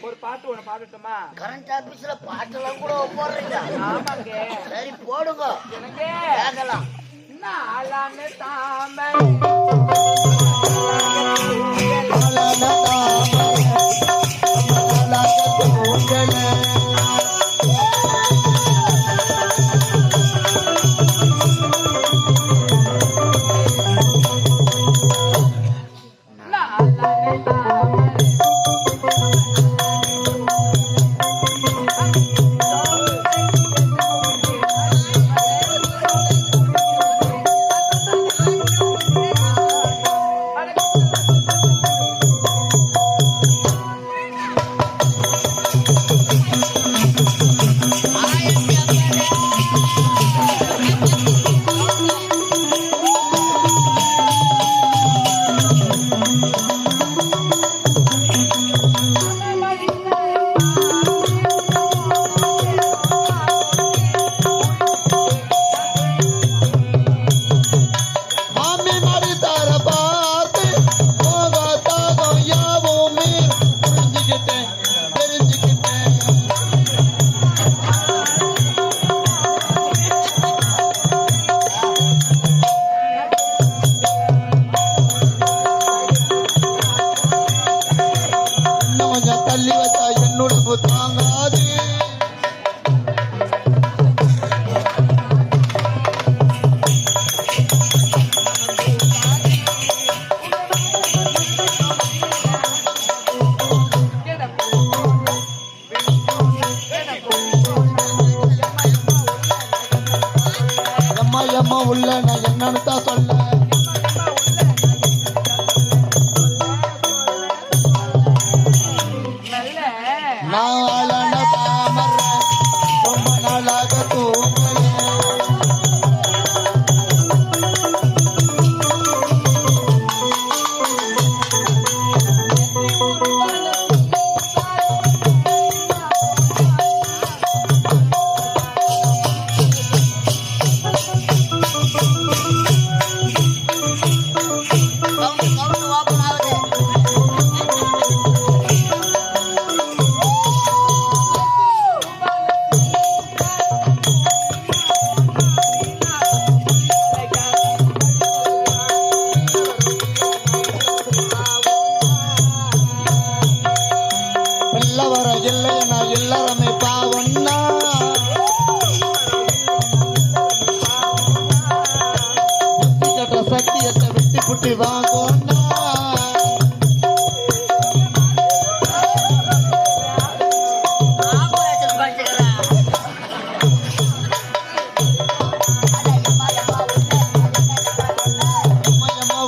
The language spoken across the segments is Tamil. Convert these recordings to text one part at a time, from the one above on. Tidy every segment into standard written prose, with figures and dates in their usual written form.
ஒரு பாட்டு ஒண்ணு பாடட்டுமா? கரண்ட் ஆபீஸ்ல பாட்டெல்லாம் கூட போடுறீங்க? ஆமாங்க. சரி போடுங்க. எனக்கு கேட்கலாம். நாளான தாமரை உள்ள நான் என்னன்னு தான் சொல்ல. நாளான தாமரை ரொம்ப நாளாக தூங்கல. எல்லாருமே பாவண்ணா கட்ட சத்தியத்தை விட்டு புட்டி வாங்கோண்ணா.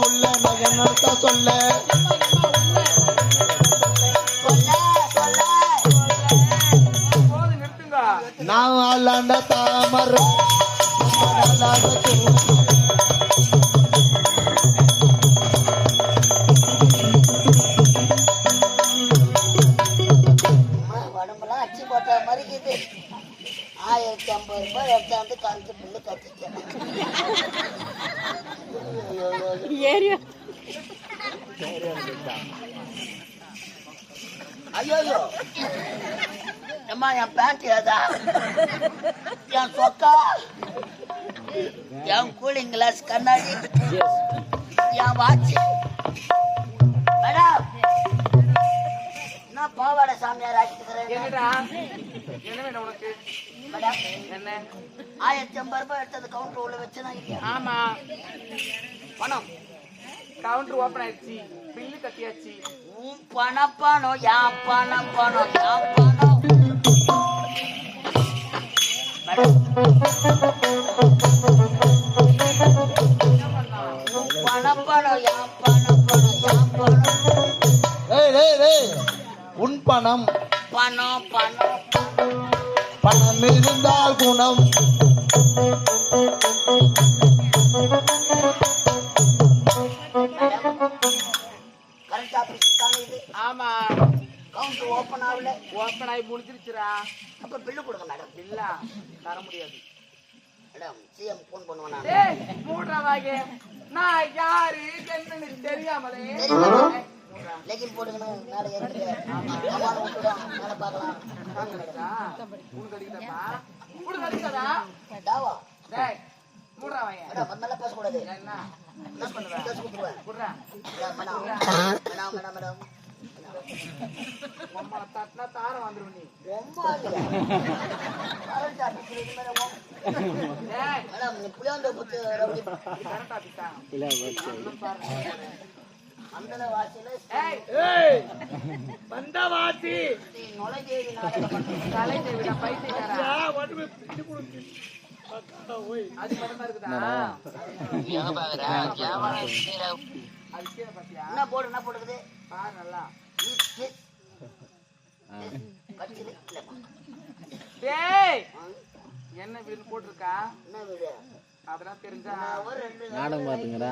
உள்ள நான் என்னத்த சொல்ல. நாளான தாமரை உடம்பெல்லாம் அச்சு போட்ட மாதிரி இருக்குது. 1050 ரூபாய் எடுத்தாந்து காலத்து பில்லு கட்டிட்டேன். ஐயோ அம்மா என் பேண்ட் ஏதா, என் சொக்கா, என் கூலிங் கிளாஸ் கண்ணாடி, என் வாட்சி. மேடம் நான் பாவாடை சாமியார் ஆக்கிட்டுக்கிறேன். என்ன வேணும் உனக்கு? மேடம் என்ன 1050 ரூபாய் எடுத்தது கவுண்டர் உள்ள வச்சுனா? ஆமா, பணம் கவுண்டர் ஓபன் ஆயிடுச்சு, பில்லு கட்டியாச்சு. உன் பணம் என் பணம் என் பணம். உன் பணம் பணம் பணம் இருந்தால் குணம். கரண்ட் ஆபீஸ் தானே இது? ஆமா. கவுண்டர் ஓபன் ஆகல. ஓபன் ஆகி முடிஞ்சிருச்சுடா. அப்ப பில்லு கொடுங்க மேடம். பில்லா தர முடியாது மேடம். சிஎம் போன் பண்ணுவானா? டேய் மூட்றவாங்க. நான் யாரு என்னன்னு தெரியாமலே. லெகின் போடுங்க. நாளை ஏறிங்க. இருக்கட்டும் மேல பார்க்கலாம் வாங்க மேடம் உனக்கு அடிக்கட்டா உனக்கு அடிக்காதா டாவா டேய் மூடுறா வாங்க மேடம் மத்தல பேசக்கூடாது என்ன என்ன பண்ணுவ பேச கொடுத்துருவேன் குடுறா மேடம் மேடம் மேடம் மேடம் அம்மா தட்டனா தாரம் வந்துரும் நீ ரொம்ப இல்லையா கரண்ட் ஆபீஸ்ல இது மேடம் டேய் மேடம் நீ புளியாந்த புத்து ரவுடி கரண்ட் ஆபீஸா இல்ல ஓகே அந்தல வாசில ஏய் பந்தவாசி நீ நுழைஞ்சேவி நாடகம் தலை தேவிடா பைத்தியக்காரா அது மட்டும் தான் இருக்குதா எங்க பாக்குற கேவல அது கீழே பாத்தியா என்ன போடுக்குது பாரு நல்லா கட்டிக்குது இல்லம்மா டேய் என்ன வீடு போட்டிருக்கா என்ன வீடு அதெல்லாம் தெரிஞ்சா ஒரு ரெண்டு நாடகம் பாத்துங்கடா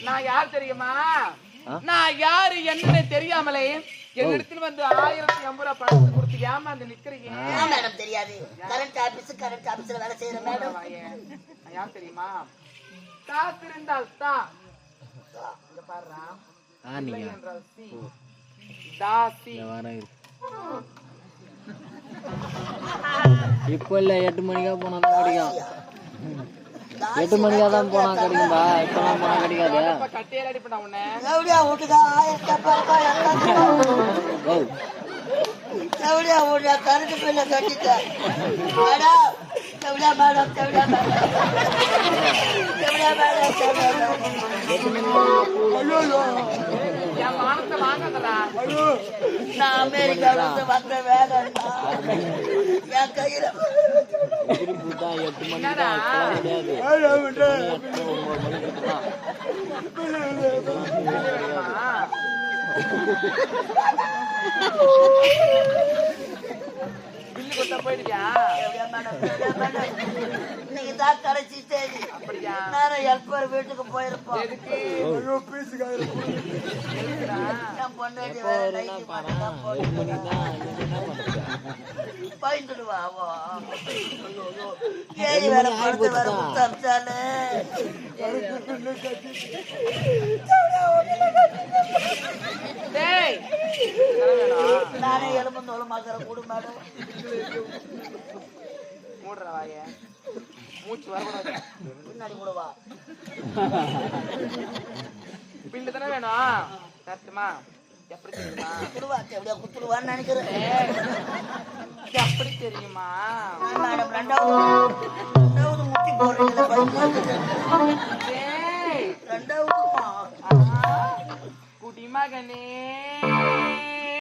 நான் யார் தெரியுமா நான் யாரு என்னன்னு தெரியாமலே என்னிடத்தில் வந்து 1080 ரூபாய் பணத்தை கொடுத்து ஏமாந்து நிக்கிறீங்க ஏன் மேடம் தெரியாது கரண்ட் ஆபீஸ்ல வேலை செய்யற மேடம் நான் யார் தெரியுமா காத்திருந்தால் தான் இங்க பாருடா நீங்க என்றால் சி தாசி வரேன் இப்போ இல்ல 8 மணிக்கா போனா தான் கிடைக்கும் 8 மணிக்கா தான் போனா கிடைக்கும்பா இப்பலாம் போனா கிடைக்காது இப்ப கட்டையில அடிப்படா உன்னை எவடியா வீட்டுக்கா 1000 ரூபாய் எல்லாம் ஓ எவடியா வீட்டுல கரண்ட் பில்ல கட்டிட்ட மேடம் எவடியா மேடம் எவடியா மேடம் எவடியா மேடம் என் மானத்தை வாங்காதடா நான் அமெரிக்கால இருந்து வந்த வேகம் என் கையில எதிரி புட்டா 8 மணிக்கு என்னடா? தான் கிடையாது 9 மணிக்கு தான் பில்லு கொடுத்தா போயிடுவியா எவடியா மேடம் எவடியா மேடம் இன்னைக்கு தான் கடைசி தேதி அப்படியா நேரம் ஹெல்ப்பர் வீட்டுக்கு போயிருப்போம் எதுக்கு எதுக்குடா? என் பொண்டாட்டி வேற நைட்டி மட்டும் தான் 8 மணிக்கு தான் என்ன பண்றது பயந்துடுவா அவ ஏறி வேற படுத்து வேற முத்தமிச்சாலே டேய் இதெல்லாம் வேணும். நானே எலும்பு தோளமாக்குற கூடு மேடம் மூடுற வாய மூச்சு வரக்கூடாது பின்னாடி கூடவா பில்லு தானே வேணும் கரெக்டுமா எப்படி தெரியுமா குடுவா எப்படியா குத்துடுவான்னு நினைக்கிறேன் டேய், எப்படி தெரியுமா மேடம் ரெண்டாவது முட்டி போடுறீங்களா டேய் ரெண்டாவதுமா குடிமகனே